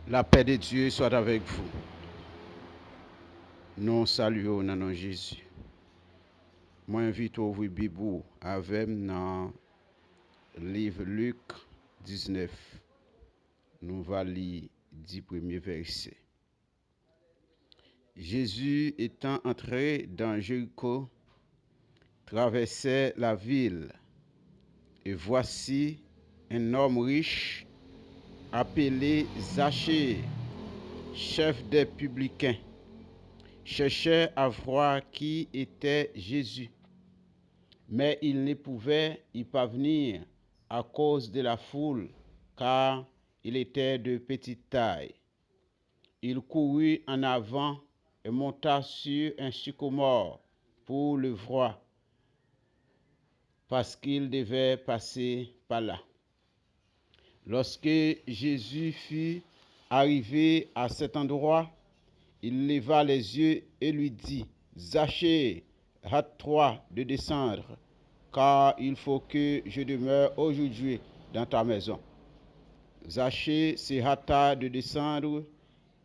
La paix de Dieu soit avec vous. Nous saluons dans nom Jésus. Moi invite à ouvrir Bible avec dans livre Luc 19. Nous allons lire 10 premiers versets. Jésus étant entré dans Jéricho, traversait la ville, et voici un homme riche appelé Zachée, chef des publicains, cherchait à voir qui était Jésus, mais il ne pouvait y parvenir à cause de la foule, car il était de petite taille. Il courut en avant et monta sur un sycomore pour le voir, parce qu'il devait passer par là. Lorsque Jésus fut arrivé à cet endroit, il leva les yeux et lui dit, « Zachée, hâte-toi de descendre, car il faut que je demeure aujourd'hui dans ta maison. » Zachée se hâta de descendre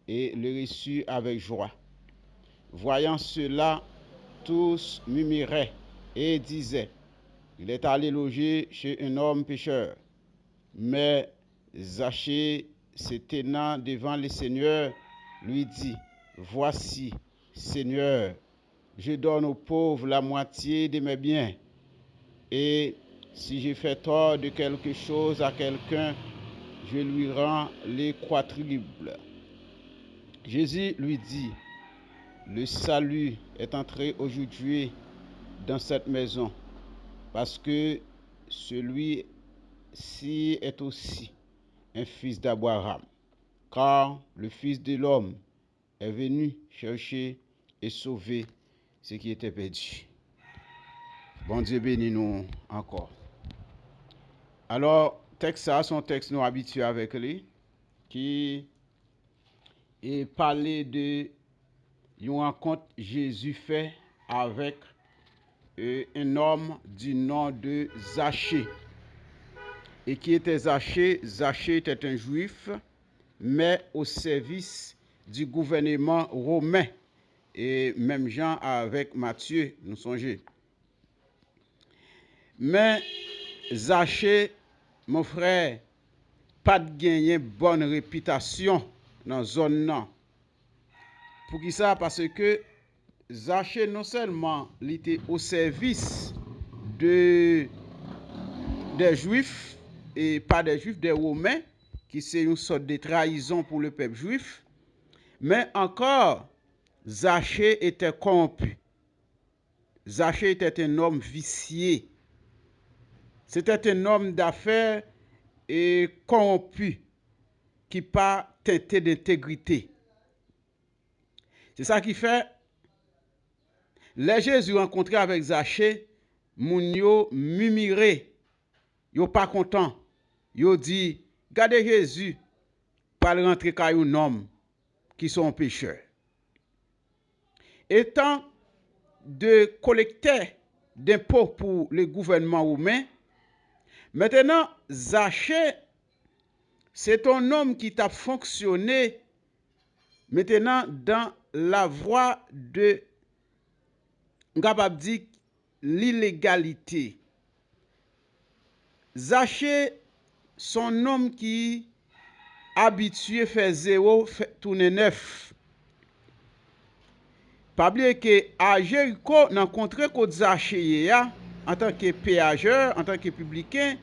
et le reçut avec joie. Voyant cela, tous murmuraient et disaient, « Il est allé loger chez un homme pécheur. » Mais Zachée, se tenant devant le Seigneur, lui dit, « Voici, Seigneur, je donne aux pauvres la moitié de mes biens, et si je fais tort de quelque chose à quelqu'un, je lui rends les quadruple. » Jésus lui dit, « Le salut est entré aujourd'hui dans cette maison, parce que celui-ci est aussi un fils d'Abraham, car le Fils de l'homme est venu chercher et sauver ce qui était perdu. » Bon Dieu bénit nous encore. Alors, texte ça, son texte nous habitués avec lui, qui est parlé de une rencontre Jésus fait avec un homme du nom de Zachée. Et qui était Zachée? Zachée était un juif, mais au service du gouvernement romain. Et même Jean avec Matthieu, nous songez. Mais Zachée, mon frère, pas de gagner bonne réputation dans la zone là. Pour qui ça? Parce que Zachée non seulement il était au service des Juifs, et pas des Juifs, des Romains, qui c'est une sorte de trahison pour le peuple juif, mais encore, Zachée était corrompu. Zachée était un homme vicié. C'était un homme d'affaires et corrompu, qui pas teinté d'intégrité. C'est ça qui fait, les Jésus rencontrés avec Zachée, moun yo murmuré, yo pas content. Yo dit, regardez Jésus, pas rentrer comme un homme qui sont pécheurs. Étant de collecteur d'impôts pour le gouvernement romain, maintenant, Zachée, c'est un homme qui a fonctionné maintenant dans la voie de, capable dire, l'illégalité. Zachée, son homme qui habitué faire zéro, tourner neuf. Pas oublier que à Jéricho, dans rencontré que Zachée en tant que péageur, en tant que publicain,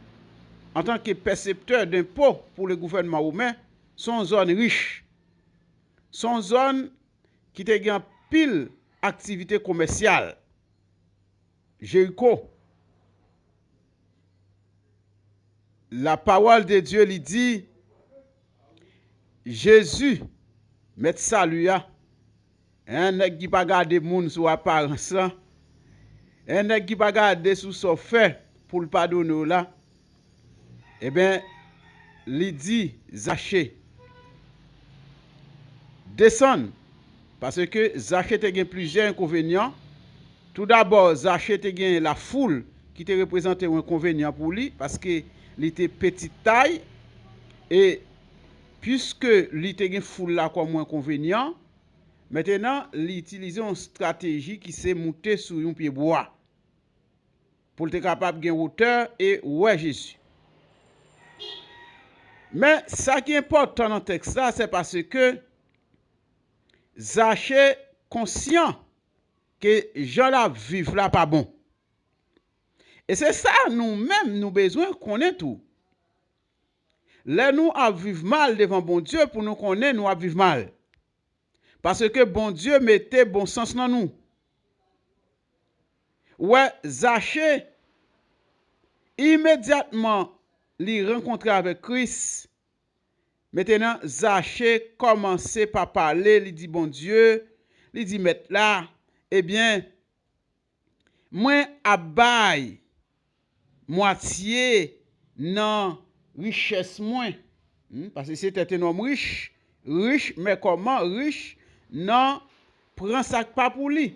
en tant que percepteur d'impôts pour le gouvernement romain, son zone riche. Son zone qui te gagne pile activité commerciale. Jéricho. La parole de Dieu lui dit, Jésus, met salut, un nèg qui pas garder moun sous apparence, un nèg qui pas garder sous son fait pour le pardonner là, eh bien, il dit, Zachée, descend, parce que Zachée a plusieurs inconvénients. Tout d'abord, Zachée a la foule qui te représentait un inconvénient pour lui, parce qu'il était petite taille, et puisque li te gen foule là comme inconvénient, maintenant, li utilise une stratégie qui c'est monter sur un pied bois pour être capable de gagner hauteur et ouais Jésus. Mais ça qui est important dans le texte là, c'est parce que Zachée conscient que gens là vivent là pas bon. Et c'est ça nous-mêmes nous besoin connaître tout. Là nous à vivre mal devant bon Dieu pour nous connaître nous à vivre mal. Parce que bon Dieu mettait bon sens dans nous. Ouais, Zachée immédiatement li rencontrer avec Christ. Maintenant, Zachée commençait par parler, il dit bon Dieu, il dit mettre là, eh bien, moi abay moitié nan richesse moins. Parce que c'était un homme riche, mais comment riche nan prend ça pas pour lui.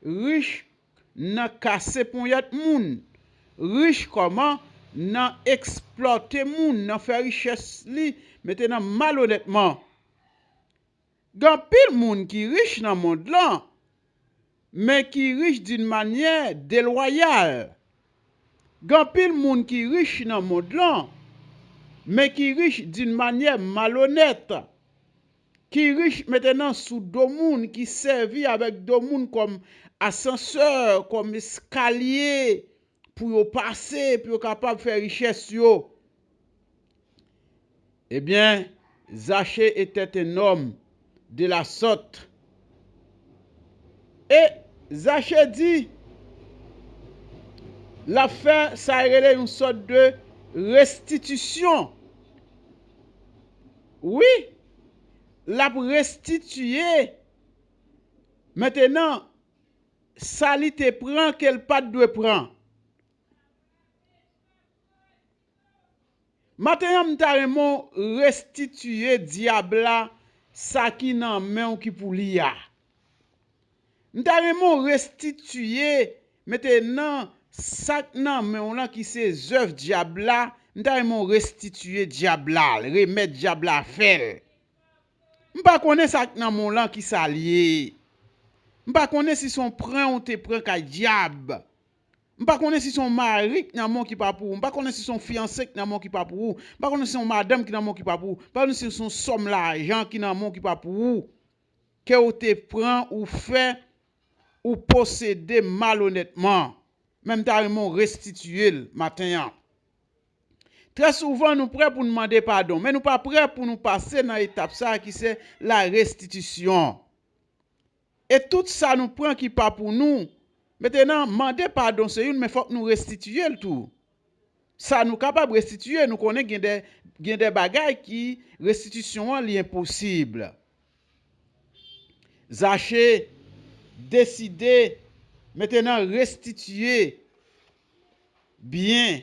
Riche nan casser pour yat moun. Riche comment nan exploiter moun, nan faire richesse li, maintenant malhonnêtement. Gan pile moun qui riche dans le monde là, mais qui riche d'une manière déloyale. Gan pile moun qui riche dans le monde là, mais qui riche d'une manière malhonnête. Qui riche maintenant sous deux moun, qui servi avec deux moun comme ascenseur, comme escalier, pour passer, pour capable de faire richesse yo. Eh bien, Zachée était un homme de la sorte. Et Zachée dit, l'affaire, ça a une sorte de restitution. Oui, la restituer. Maintenant, ça li te prend qu'elle pas doit prendre. Maintenant, m'ta restituer diable ça qui nan main ou qui pour liya. M'ta restituer maintenant ça nan main là qui c'est œuvre diable là, m'ta restituer diable là, remettre diable là faire. M'pa connaît ça nan mon là qui s'allié. M'pa connaît si son prend ou te prend ka diable. M'pa connaît si son mari qui nan mon qui pas pour, m'pa connaît si son fiancé qui nan mon qui pas pour, m'pa connaît si son madame qui nan mon qui pas pour, m'pa connaît si son somme l'argent qui nan mon qui pas pour, que ou te prend ou fait ou posséder malhonnêtement, même ta mon restituer le matin. Très souvent nous prêts pour nous demander pardon, mais nous pas prêts pour nous passer dans l'étape ça qui c'est la restitution. Et tout ça nous prend qui pas pour nous. Maintenant, demander pardon, c'est une, mais il faut que nous restituions le tout. Ça nous capable de restituer, nous connaissons des bagailles qui, restitution, est impossible. Zachée décidé maintenant restituer bien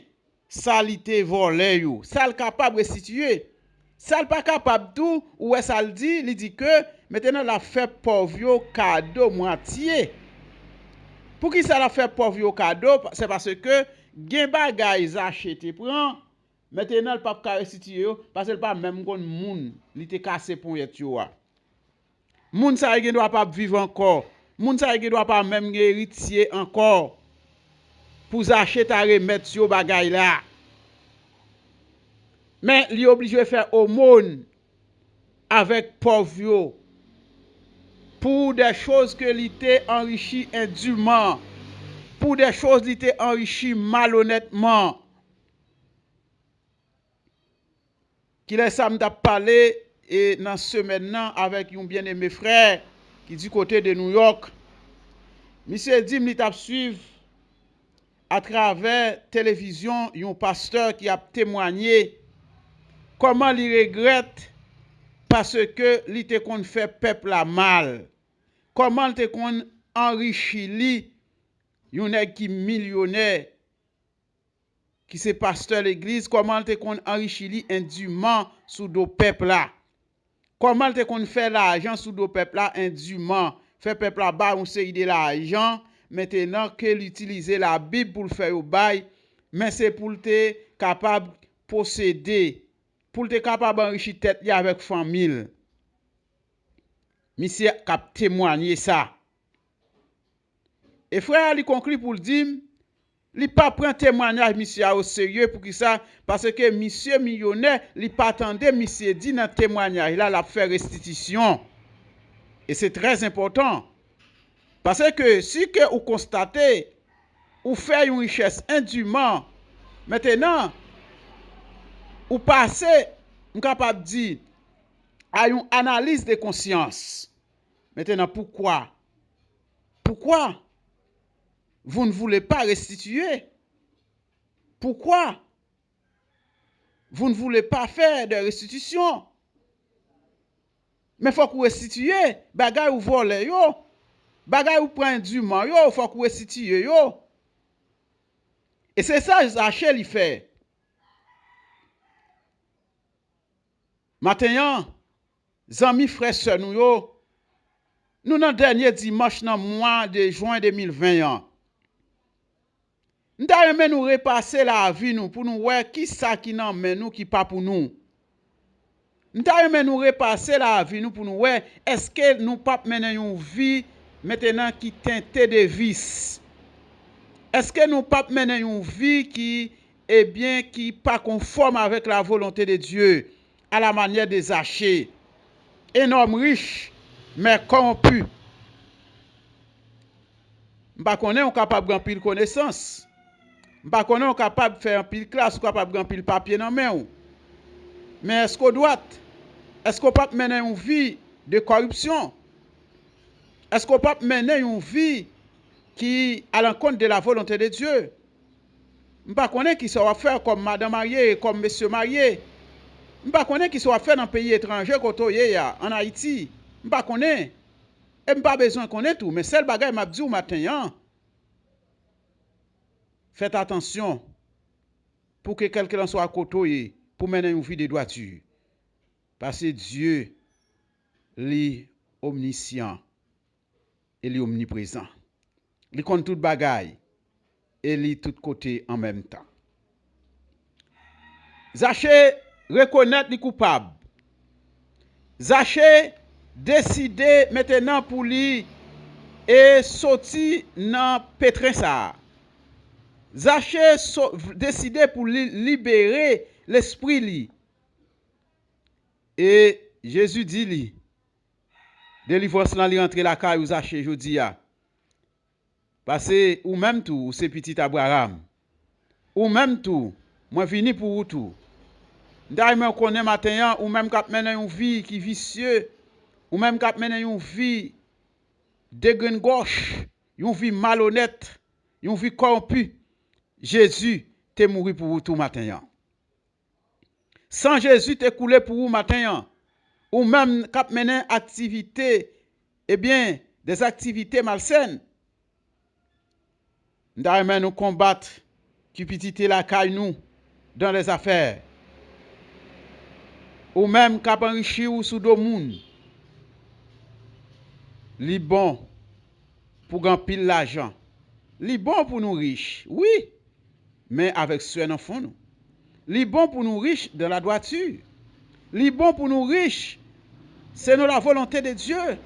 ça li te volé yo. Ça le capable de restituer. Ça le pas capable tout, ou ça le dit, il dit que maintenant la fait pauvre yo cadeau moitié. Pour qui ça la fait pauvre yo cadeau? C'est parce que gen bagay Zachée te prend, maintenant le pas ka restituer yo parce que le pas même kon moun li te cassé pour yet yo. Moun sa gen doit pas vivre encore. Moun sa gen doit pas même héritier encore. Pour Zachée ta remettre yo bagay là. Mais li obligé faire aumône avec pauvre yo pour des choses que li te enrichi indûment, pour des choses li te enrichi malhonnêtement. Qui laisse ça m'ta parler et dans semaine nan avec un bien-aimé frère qui du côté de New York. Monsieur dit m'li t'a suivre à travers télévision un pasteur qui a témoigné comment il regrette parce que li te kon fait peuple la mal. Comment te kon enrichi li yon nèg qui millionnaire qui c'est pasteur l'église, comment te kon enrichi li indûment sous do peuple là. Comment te kon fait l'argent sous do peuple là indûment, fait peuple là ba on série de l'argent, maintenant que l'utiliser la Bible pour le faire au bail, mais c'est pour te capable posséder pour te capable enrichir tête li avec famille. Monsieur cap témoigner ça. Et frère, il conclut pour le dire, il pas prend témoignage monsieur au sérieux pour qui ça parce que monsieur millionnaire, il pas attendait monsieur dit dans témoignage là la faire restitution. Et c'est très important. Parce que si que vous constatez ou fait une richesse indûment, maintenant ou passez, on capable de dire à une analyse de conscience. Maintenant pourquoi vous ne voulez pas restituer? Pourquoi vous ne voulez pas faire de restitution? Mais il faut que vous restituez. Bagay ou vole yo. Bagay ou prend dûment yo. Il faut que vous restituez yo. Et c'est ça Zaché li fait. Maintenant, zami frère sœur nous yo. Nous dans dernier dimanche dans mois de juin 2020. Nous avons nous repasser la vie nous pour nous voir qui ça qui nan men nous qui pas pour nous. Nous avons nous repasser la vie nous pour nous voir est-ce que nous pas mener une vie maintenant qui teintée de vices. Est-ce que nous pas mener une vie qui est bien qui pas conforme avec la volonté de Dieu à la manière des Zachée. Un homme riche mais corrompu. M'pa connaît on capable grand pile connaissance. M'pa connaît on capable faire un pile classe, capable grand pile papier dans main ou. Mais est-ce qu'on doit est-ce qu'on peut mener une vie de corruption? Est-ce qu'on peut mener une vie qui à l'encontre de la volonté de Dieu? M'pa connaît qui ça va faire comme madame mariée, comme monsieur marié. M'pa connaît qui ça va faire dans pays étranger côté en Haïti. M'pa connaît. Et m'pa besoin connaître tout, mais celle bagaille m'a dit au matin hein. Faites attention pour que quelqu'un soit à côté pour mener une vie de droiture. Parce que Dieu est omniscient et il est omniprésent. Il compte toute bagaille et il est tout côté en même temps. Zachée reconnaître les coupables. Zachée décider maintenant pour lui et sortir dans pétrin ça. Zachée décider pour lui libérer l'esprit li. Et Jésus dit li délivrance là li rentre la caille ou Zachée jodi a. Parce que ou même tout c'est petit Abraham. Ou même tout moi vini pour ou tout. D'ailleurs connaît matin ou même k'ap mener une vie qui vicieux ou même k'ap mener une vie de graine gauche, une vie malhonnête, une vie corrompue. Jésus t'est mouru pour vous tout matin. Sans Jésus t'est coulé pour vous matin. Ou même k'ap mener activité, eh bien, des activités malsaines. D'ailleurs nous combattre qui petite la caille nous dans les affaires. Ou même k'ap enrichi ou sous do moun. Li bon pour grand pile l'argent. Li bon pour nous riches, oui, mais avec soin en fond nous. Li bon pour nous riches de la droiture. Li bon pour nous riches, c'est la volonté de Dieu.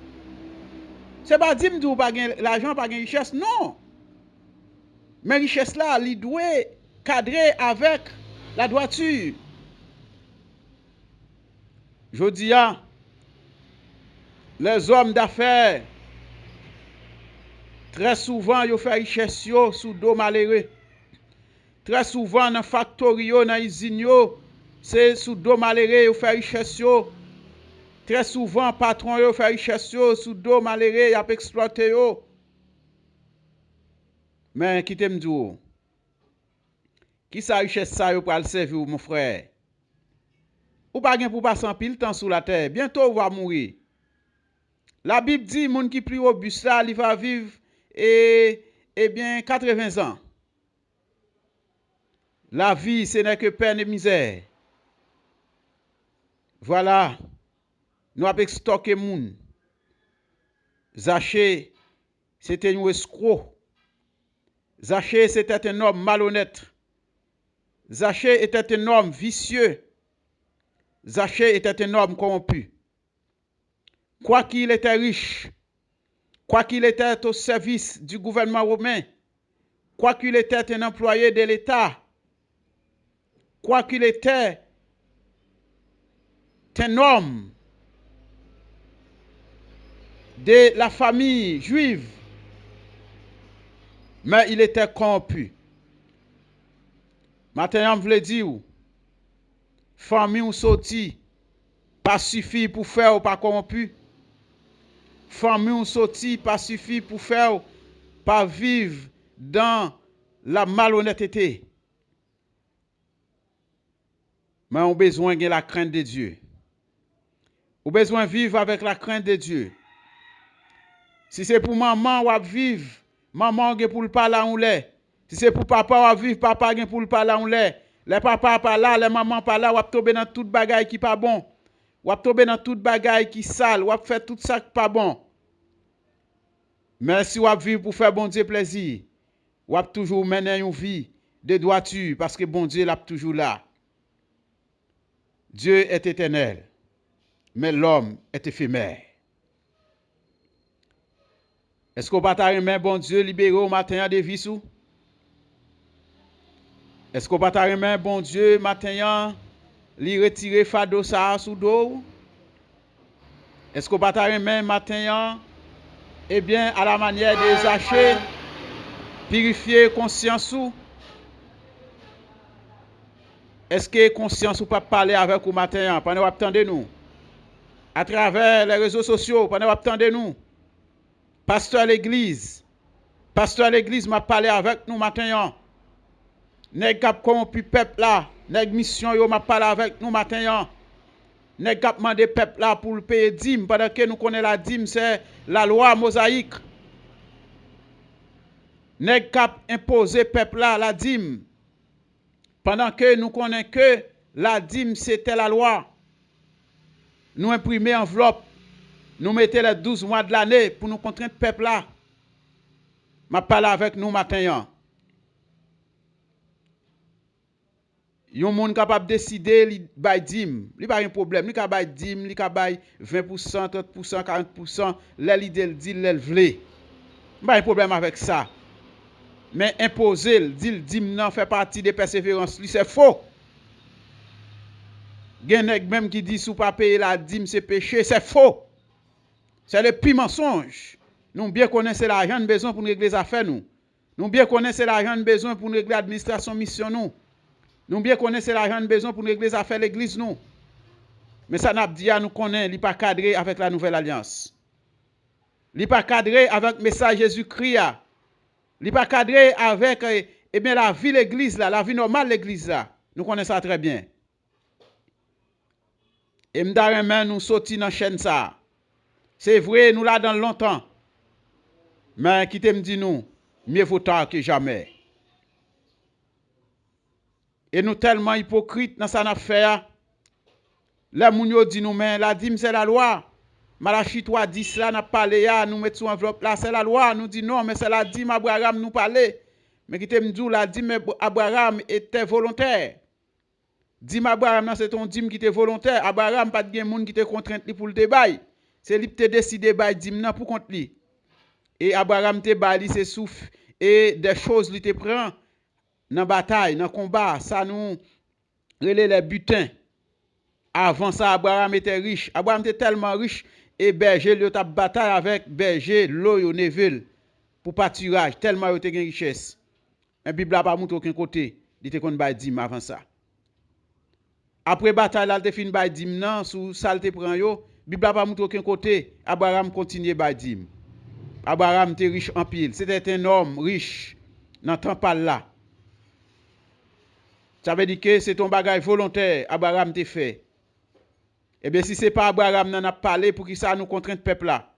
C'est pas dire m'dou pas l'argent pas gain richesse, non. Mais richesse là, li doit cadrer avec la droiture. Je dis les hommes d'affaires très souvent ils font richesse sous dos malheureux. Très souvent dans factory dans usine c'est sous dos malheureux ils font richesse. Très souvent patron yo fait richesse sous dos malheureux y a exploité yo. Mais qui t'aime dire qui sa richesse ça yo pour servir mon frère? Ou pas gen pour passer en pile temps sur la terre, bientôt on va mourir. La Bible dit moun qui plus robuste là, il va vivre bien 80 ans. La vie ce n'est que peine et misère. Voilà. Nous avons stocké moun. Zachée c'était un escroc. Zachée c'était un homme malhonnête. Zachée était un homme vicieux. Zachée était un homme corrompu. Quoiqu'il était riche, quoiqu'il était au service du gouvernement romain, quoiqu'il était un employé de l'État, quoiqu'il était un homme de la famille juive, mais il était corrompu. Maintenant, je veux dire, famille ou sorti, pas suffit pour faire ou pas corrompu. Famille ou sorti, pas suffit pour faire pas vivre dans la malhonnêteté. Mais on a besoin de la crainte de Dieu. On a besoin de vivre avec la crainte de Dieu. Si c'est pour maman, on va vivre. Maman, on pour le parler on l'est. Si c'est pour papa, on va vivre. Papa, on pour le parler on l'est. Les papas pas là, les mamans pas là, on va tomber dans toute bagaille qui pas bon. On va tomber dans toute bagaille qui sale. On va faire tout ça qui pas bon. Mais si on va vivre pour faire bon Dieu plaisir, on va toujours mener une vie de droiture parce que bon Dieu est toujours là. Dieu est éternel, mais l'homme est éphémère. Est-ce qu'on va remettre bon Dieu libéré au matin de vie sous? Est-ce qu'on va remettre bon Dieu matin li retirer fado ça sous dos? Est-ce qu'on va remettre matin eh bien à la manière des Zachée purifier conscience ou? Est-ce que conscience ou pas parler avec vous matin pendant que vous attendez nous? À travers les réseaux sociaux pendant que vous attendez nous? Pasteur l'église m'a parlé avec nous matin. Nèg k'ap corrompu peuple là, nèg mission yo m'a parlé avec nous matin. Nèg k'ap mandé peuple là pour le payer dîme pendant que nous connaissons la dîme c'est la loi mosaïque. Nèg k'ap imposé peuple là la dîme pendant que nous connaissons que la dîme c'était la loi. Nous imprimer enveloppe, nous mettons les 12 mois de l'année pour nous contraindre peuple là. M'a parlé avec nous matin. Yon moun capable décider li bay dim, li pas un problème, li ka bay dim, li ka bay 20%, 30%, 40%, là li dit l'el vle. Pas un problème avec ça. Mais imposer, dit dim nan fait partie de persévérance, li c'est faux. Gen nèg même qui dit sou pas payer la dim c'est péché, c'est faux. C'est le pire mensonge. Nous bien connaissons l'argent besoin pour nous régler les affaires nous. Nous bien connaissons l'argent besoin pour nous régler l'administration mission nous. Nous bien connaissons l'argent besoin pour nous régler les affaires de l'église nous. Mais ça n'a pas dit à nous connaître, il n'est pas cadré avec la nouvelle alliance. Il n'est pas cadré avec le message Jésus-Christ. Il n'est pas cadré avec eh bien, la vie de l'église, la vie normale de l'église. Nous connaissons ça très bien. Et m'darremen nous sorti dans la chaîne ça. C'est vrai, nous là dans longtemps. Mais qui te me dit nous, mieux vaut tard que jamais. Et nous tellement hypocrites dans ça affaire. Les moun yo dit nous mais la dîme c'est la loi. Malachie 3:10 là n'a parlé là, nous mettons sous enveloppe là c'est la loi, nous dit non mais c'est la dîme Abraham nous parler. Mais qui te me dit la dîme Abraham était volontaire. Dîme Abraham c'est ton dîme qui était volontaire. Abraham pas de gen moun qui te contraint pour le débat. C'est lui qui te décidé bail dîme nan pour compte li. Et Abraham te bail c'est souffle et des choses lui te prend dans bataille, dans combat, ça nous relè les butins. Avant ça, Abraham était riche. Abraham était tellement riche et berger lui a bataille avec berger Loyo Neville pour pâturage, tellement il était une richesse. La Bible n'a pas montré aucun côté, il était qu'on bail dîme avant ça. Après bataille là, il fin bail dîme nan sous salte prend yo, Bible n'a pas montré aucun côté, Abraham continue bail dîme. Abraham était riche en pile, c'était un homme riche dans temps pas là. Ça veut dire que c'est ton bagage volontaire, Abraham t'a fait. Eh bien, si ce n'est pas Abraham qui a parlé, pour qui ça nous contraint le peuple là?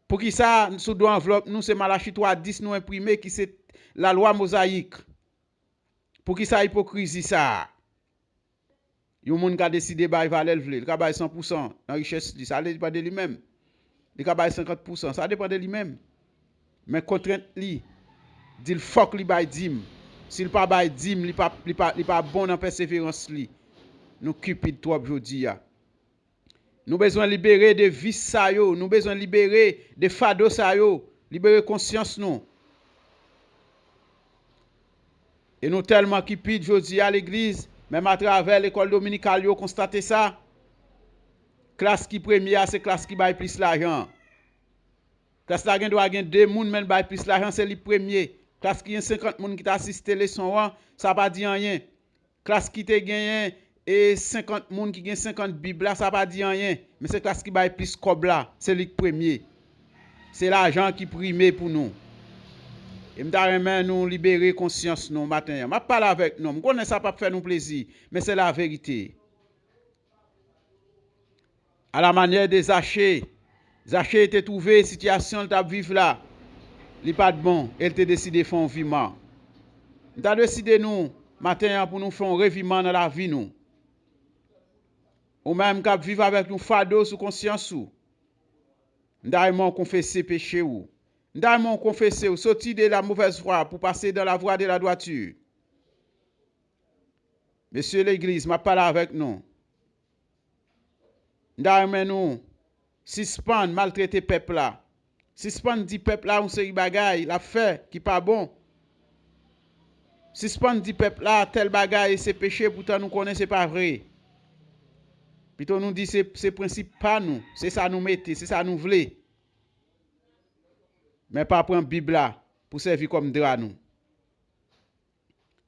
Pour qui ça, sous deux enveloppes, nous, c'est Malachie 3:10 nous imprimé, qui c'est la loi mosaïque. Pour qui ça hypocrisie ça? Il y a un monde qui a décidé de valer le vle, il a 100% dans la richesse, ça dépend de lui-même. Il a 50%, ça dépend de lui-même. Mais contrainte lui, dit le faut qu'il baille dîme. S'il pas baille dîme, il pas bon dans persévérance lui. nous cupide trop aujourd'hui. Nous besoin libérer de vices ça yo, nous besoin libérer de fardeaux ça yo, libérer conscience nous. Et nous tellement cupides aujourd'hui à l'église, même à travers l'école dominicale, yo constaté ça. Classe qui première, c'est classe qui baille plus l'argent. Classe la doit gagner 2 moun men baille plus l'argent, c'est le premier. Classe qui a 50 moun qui t'a assisté leçon, ça pas dit rien. Classe qui te gagné et 50 moun qui gagne 50 bibles là, ça pas dit rien. Mais c'est classe qui baille plus cob là, c'est le premier. C'est l'argent qui prime pour nous. Et m'ta nous libérer conscience nous matin. M'a parle avec nous, me connais ça pas faire nous plaisir, mais c'est la vérité. À la manière des Zachée. Zachée était trouvé situation t'a vivre là. Li pas de bon, elle te décidé faire un vivement. M'ta décidé nous matin pour nous faire un revivement dans la vie nous. Ou même cap vivre avec nous fardeau sous conscience ou. M'ta confesser péché ou. M'ta confesser ou sortir de la mauvaise voie pour passer dans la voie de la droiture. Monsieur l'église, m'a parlé avec nous. M'ta nous suspendre maltraiter peuple là. Suspendre dit peuple là on série bagaille la fait qui pas bon. Suspendre dit peuple là tel bagaille c'est péché pourtant nous connaissons c'est pas vrai. Plutôt nous dit c'est principe pas nous, c'est ça nous mettez, c'est ça nous voulons. Mais pas prendre Bible là pour servir comme drap nous.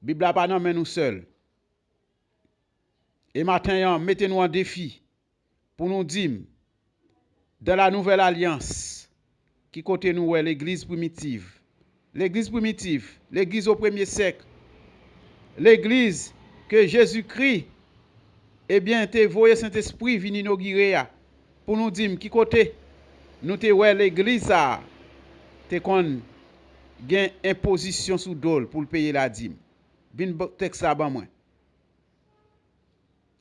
Bible là pas non mais nous seuls. Et matin mettez-nous en défi pour nous dire dans la nouvelle alliance qui côté nous est l'église primitive. L'église primitive, l'église au premier siècle. L'église que Jésus-Christ eh bien te voyé Saint-Esprit venir inaugurer pour nous dire qui côté nous te ouais l'église ça te kon gain imposition sous dol pour payer la dîme. Vin texte ça ban moi.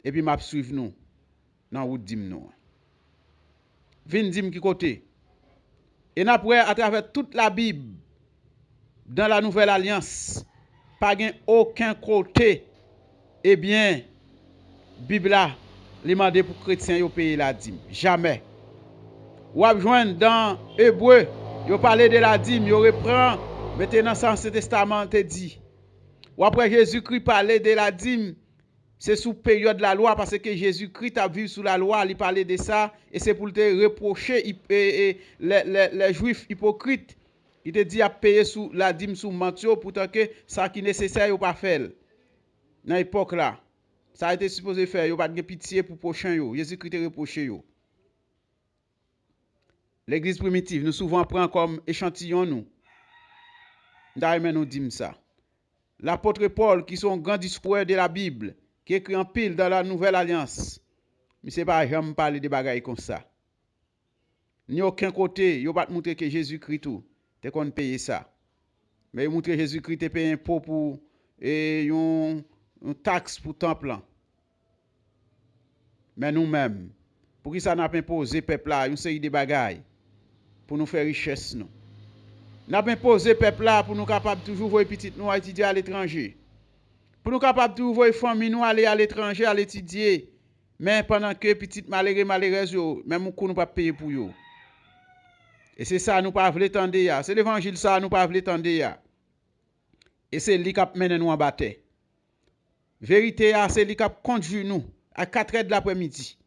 Et puis m'a suivre nous dans route dîme nous. Vin dîme qui côté. Et après à travers toute la Bible dans la nouvelle alliance pas gain aucun côté eh bien Bible là li mandé pour chrétiens yo payer la dîme. Jamais. Ou ap joindre dans Hébreu, yo parler de la dîme, yo reprend maintenant dans l'Ancien Testament te dit. Ou après Jésus-Christ parlait de la dîme, c'est sous période de la loi parce que Jésus-Christ a vécu sous la loi, il parlait de ça et c'est pour te reprocher les juifs hypocrites. Il te dit à payer sous la dîme sous mentio pourtant que ça qui est nécessaire yo pas faire. Dans l'époque là, ça a été supposé faire, yo pas de pitié pour prochain yo. Jésus-Christ te reproché yo. L'église primitive, nous souvent prend comme échantillon nous. D'ailleurs, nous disons ça. L'apôtre Paul, qui sont grand discours de la Bible, qui écrit en pile dans la Nouvelle Alliance, mais c'est pas jamais parler de bagailles comme ça. Ni aucun côté, il pas montrer que Jésus-Christ tout, te qu'on paye ça. Mais il montre que Jésus-Christ te paye un pot pour et une taxe pour temple. Mais nous-mêmes, pour qui ça n'a pas imposé peuple là, une série de bagailles pour nous faire richesse nous. N'a pas imposé peuple là pour nous capable toujours voir petite nous étudier à l'étranger. Pour nous capable toujours voir famille nous aller à l'étranger à l'étudier. Mais pendant que petite malheureuse yo, même nous pas payer pour yo. Et c'est ça nous pas voulons tendre ya, c'est l'évangile ça nous pas voulons tendre ya. Et c'est lui qui mène nous en bataille. Vérité c'est lui qui conduit nous à 4h de l'après-midi.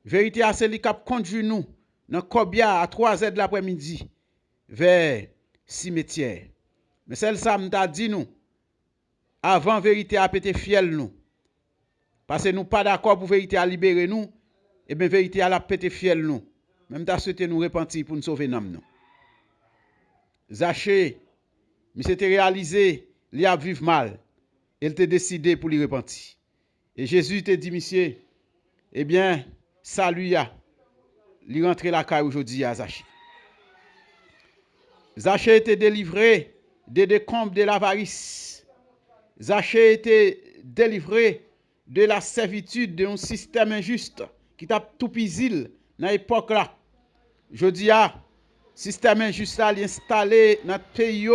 Vérité c'est lui qui conduit nous dans Kobia à 3h de l'après-midi vers cimetière. Mais celle ça m'ta dit nous avant vérité a pété fiel nous. Parce que nous pas d'accord pour vérité à libérer nous et bien vérité a la pété fiel nous. Même ta souhaité nous repentir pour nous sauver nous. Zachée, mais c'était réalisé, il a vivre mal. Il t'a décidé pour lui repentir. Et Jésus te dit monsieur, eh bien, salut ya. Il rentre la caille aujourd'hui à Zachée. Zachée était délivré des décombres de l'avarice. Zachée était délivré de la servitude d'un système injuste qui t'a tout pisil dans l'époque là. Je dis système injuste là l'installé dans notre pays,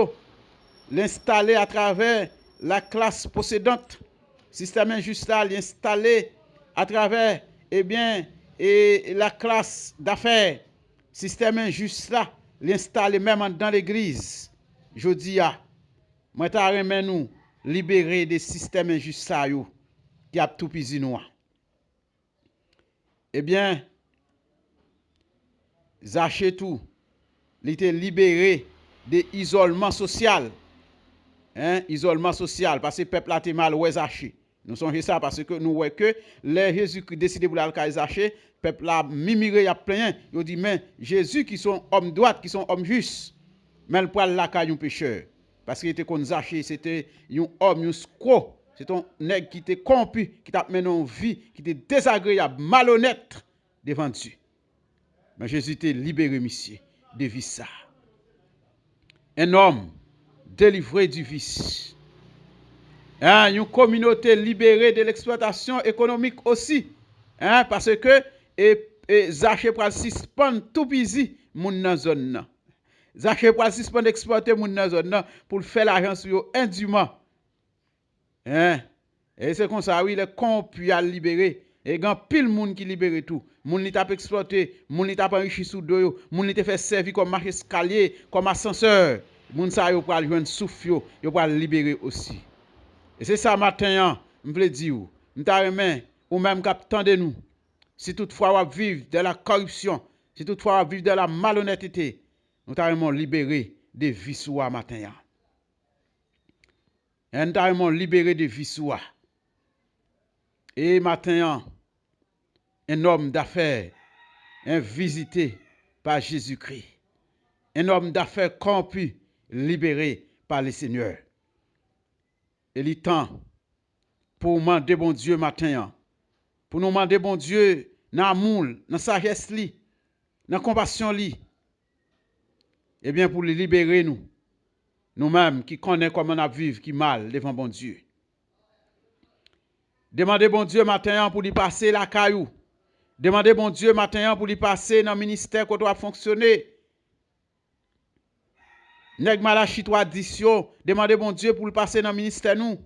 l'installé à travers la classe possédante. Système injuste là l'installé à travers, eh bien, et la classe d'affaires, système injuste là, l'installer même dans l'église. Je dis, moi, ta remen nous libérer des systèmes injustes ça yo, qui a tout pisi nous. Eh bien, Zaché tout, il était libéré de l'isolement social. Isolement social, parce que le peuple a été mal ouais Zaché. Nous songez ça parce que nous voyons que les Jésus qui décidé pour aller Zaché, le peuple a mimiré, il a plein, il dit mais Jésus qui sont hommes droits, qui sont hommes justes, mais le poil la caille un pécheur. Parce qu'il était comme Zaché, c'était un homme, un escroc, c'est un nègre qui était corrompu, qui t'a mené en vie, qui était désagréable, malhonnête devant Dieu. Mais Jésus était libéré, monsieur, de vie ça. Un homme délivré du vice. Une communauté libérée de l'exploitation économique aussi. Parce que Zaché pral suspendre tout busy moun nan zone nan. Zaché pral suspendre exploiter moun nan zone nan pour faire l'argent sur yo indûment. Et c'est comme ça, oui, les corrompus à libérer. Et il y a pile moun qui libère tout. Moun li tap exploité, moun li tap enrichi sous do, moun li te fait servir comme marche escalier, comme ascenseur. Moun sa yo pral joindre souffle yo pral libérer aussi. Et c'est ça matin, je veux dire, m'ta remen ou même k'ap tande nous. Si toutefois vous vivre de la corruption, si toutefois vous vivre de la malhonnêteté, nous t'avons libéré de vie soi matin. Nous t'avons libéré de vie soi. Et matin, un homme d'affaires est visité par Jésus-Christ. Un homme d'affaires corrompu, libéré par le Seigneur. Et il est temps pour demander bon Dieu matin, pour nous demander bon Dieu dans l'amour, dans la sagesse, dans la compassion, et bien pour les libérer nous, nous-mêmes qui connaissons comment on vivre qui mal devant bon Dieu. Demandez bon Dieu matin pour lui passer la caillou. Demandez bon Dieu matin pour lui passer dans le ministère qu'on doit fonctionner. Nèg malachi tradition, demandez bon Dieu pour le passer dans le ministère nous.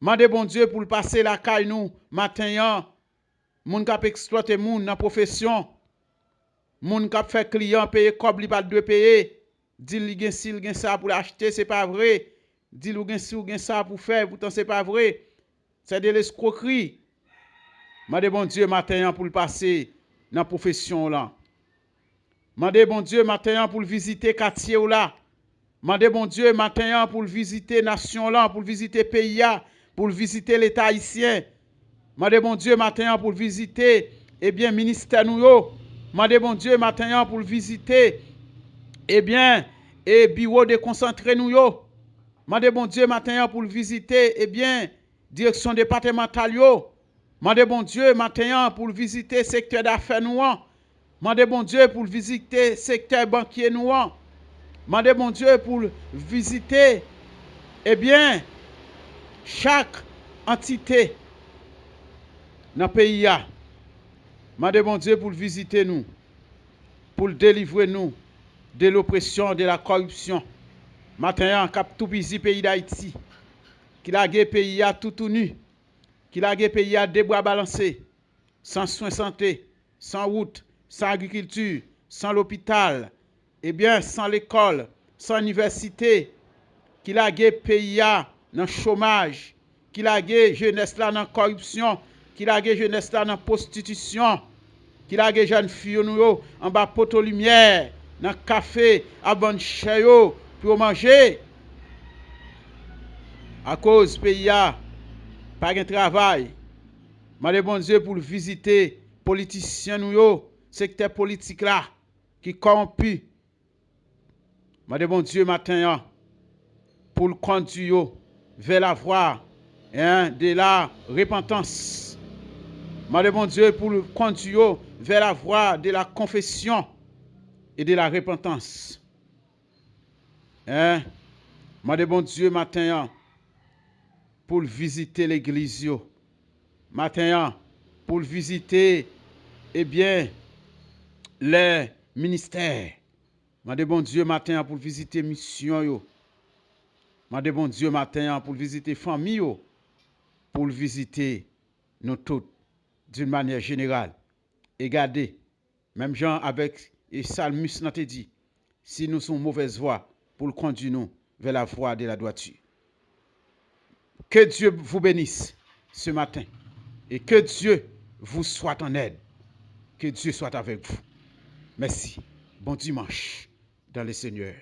Demandez bon Dieu pour le passer la caille nous matin. Moun k'ap exploiter moun dans profession. Moun k'ap fait client payer comme li pas de payer. Dit li gen si gen ça pour l'acheter, c'est pas vrai. Dit li gen si ou gen ça pour faire, pourtant c'est pas vrai. C'est de l'escroquerie. Demandez bon Dieu matin pour le passer dans profession là. Mandez bon Dieu matin pour le visiter quartier ou là. Mandez bon Dieu matin pour le visiter nation là, pour le visiter pays là, pour le visiter l'État haïtien. Mandez bon Dieu matin pour le visiter eh bien ministère nous yo. Mandez bon Dieu matin pour le visiter eh bien et bureau de concentré nous yo. Mandez bon Dieu matin pour le visiter eh bien direction départementale yo. Mandez bon Dieu matin pour le visiter secteur d'affaires nous. Mandez bon Dieu pour visiter secteur banquier nous. Mandez bon Dieu pour visiter, eh bien, chaque entité dans le pays. Mandez bon Dieu pour visiter nous, pour délivrer nous de l'oppression, de la corruption. Maintenant, cap tout busy pays d'Haïti, qui a gagné pays à tout nu, qui a gagné pays à des bois balancés, sans soins santé, sans route, sans agriculture, sans l'hôpital, eh bien, sans l'école, sans université, qui a gagné pays dans le chômage, qui a gagné jeunesse là dans la corruption, qui a gagné jeunesse là dans la prostitution, qui a gagné jeunes filles en bas poteau lumière, dans le café, à bonne chayo pour manger. À cause pays pas de travail. Mandez bon Dieu pour visiter politiciens nous secteur politique là qui corrompu. Mandez bon Dieu matin pour le conduire vers la voie de la repentance. Mandez bon Dieu pour le conduire vers la voie de la confession et de la repentance. Mandez bon Dieu matin pour visiter l'église. Matin pour visiter eh bien les ministères. Mandez bon Dieu matin pour visiter mission yo. Mandez bon Dieu matin pour visiter famille yo. Pour visiter nous tous, d'une manière générale. Et gardez, même Jean avec et Salmus n'a te dit, si nous sommes mauvaise voie, pour le conduire nous vers la voie de la droiture. Que Dieu vous bénisse ce matin et que Dieu vous soit en aide. Que Dieu soit avec vous. Merci. Bon dimanche dans le Seigneur.